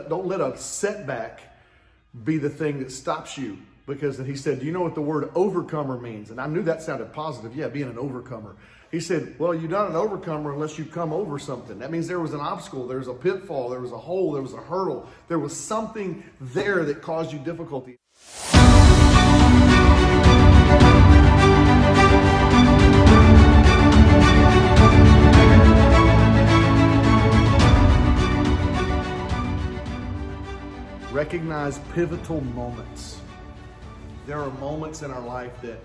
Don't let a setback be the thing that stops you. Because he said, do you know what the word overcomer means? And I knew that sounded positive. Yeah, being an overcomer. He said, well, you're not an overcomer unless you come over something. That means there was an obstacle, there was a pitfall, there was a hole, there was a hurdle. There was something there that caused you difficulty. Recognize pivotal moments. There are moments in our life that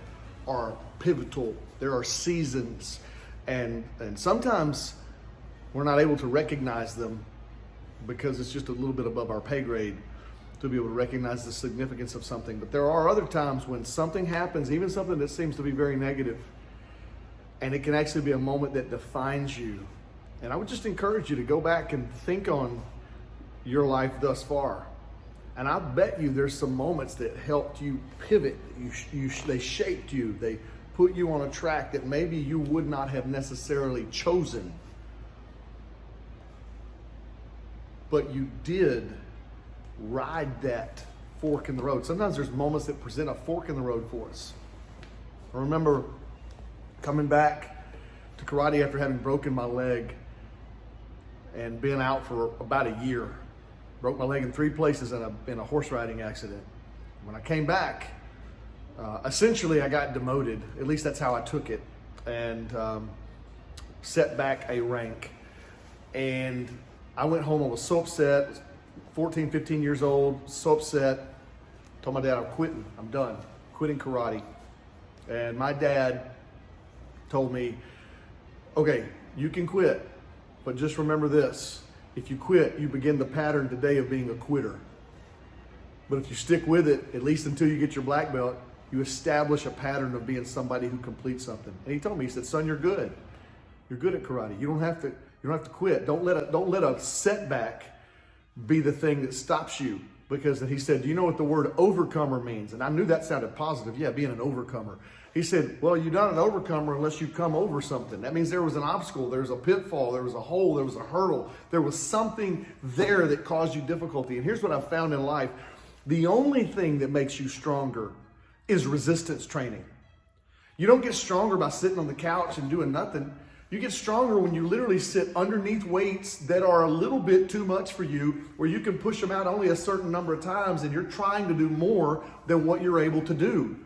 are pivotal. There are seasons, and sometimes we're not able to recognize them because it's just a little bit above our pay grade to be able to recognize the significance of something. But there are other times when something happens, even something that seems to be very negative, and it can actually be a moment that defines you. And I would just encourage you to go back and think on your life thus far. And I bet you there's some moments that helped you pivot. They shaped you. They put you on a track that maybe you would not have necessarily chosen. But you did ride that fork in the road. Sometimes there's moments that present a fork in the road for us. I remember coming back to karate after having broken my leg and been out for about a year. Broke my leg in 3 places in a horse riding accident. When I came back, essentially I got demoted. At least that's how I took it, and set back a rank. And I went home. I was so upset. 14, 15 years old, so upset. Told my dad I'm quitting. I'm done. Quitting karate. And my dad told me, okay, you can quit, but just remember this. If you quit, you begin the pattern today of being a quitter. But if you stick with it, at least until you get your black belt, you establish a pattern of being somebody who completes something. And he told me, he said, son, you're good. You're good at karate. You don't have to quit. Don't let a setback be the thing that stops you. Because he said, do you know what the word overcomer means? And I knew that sounded positive. Yeah, being an overcomer. He said, well, you're not an overcomer unless you come over something. That means there was an obstacle, there was a pitfall, there was a hole, there was a hurdle. There was something there that caused you difficulty. And here's what I've found in life. The only thing that makes you stronger is resistance training. You don't get stronger by sitting on the couch and doing nothing. You get stronger when you literally sit underneath weights that are a little bit too much for you, where you can push them out only a certain number of times and you're trying to do more than what you're able to do.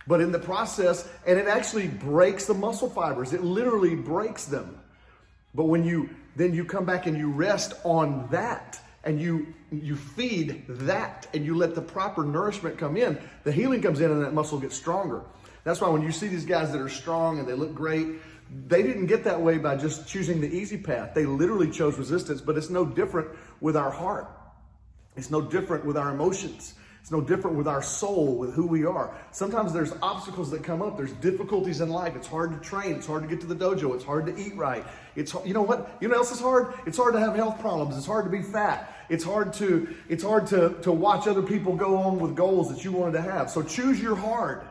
But in the process, and it actually breaks the muscle fibers. It literally breaks them. But when you come back and you rest on that, and you feed that, and you let the proper nourishment come in, the healing comes in and that muscle gets stronger. That's why when you see these guys that are strong and they look great, they didn't get that way by just choosing the easy path. They literally chose resistance. But it's no different with our heart. It's no different with our emotions. It's no different with our soul, with who we are. Sometimes there's obstacles that come up. There's difficulties in life. It's hard to train. It's hard to get to the dojo. It's hard to eat right. You know what? You know what else is hard? It's hard to have health problems. It's hard to be fat. It's hard to watch other people go on with goals that you wanted to have. So choose your hard.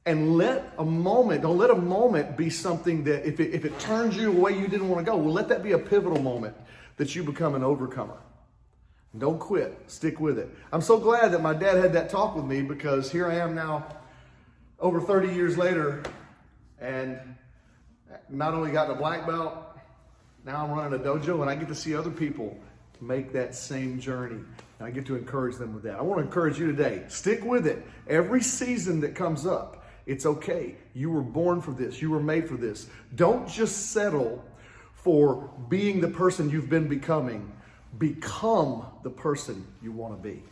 And don't let a moment be something that if it turns you away you didn't want to go, well, let that be a pivotal moment that you become an overcomer. Don't quit. Stick with it. I'm so glad that my dad had that talk with me, because here I am now over 30 years later, and not only got the black belt, now I'm running a dojo, and I get to see other people make that same journey. And I get to encourage them with that. I want to encourage you today. Stick with it. Every season that comes up, it's okay. You were born for this. You were made for this. Don't just settle for being the person you've been becoming. Become the person you want to be.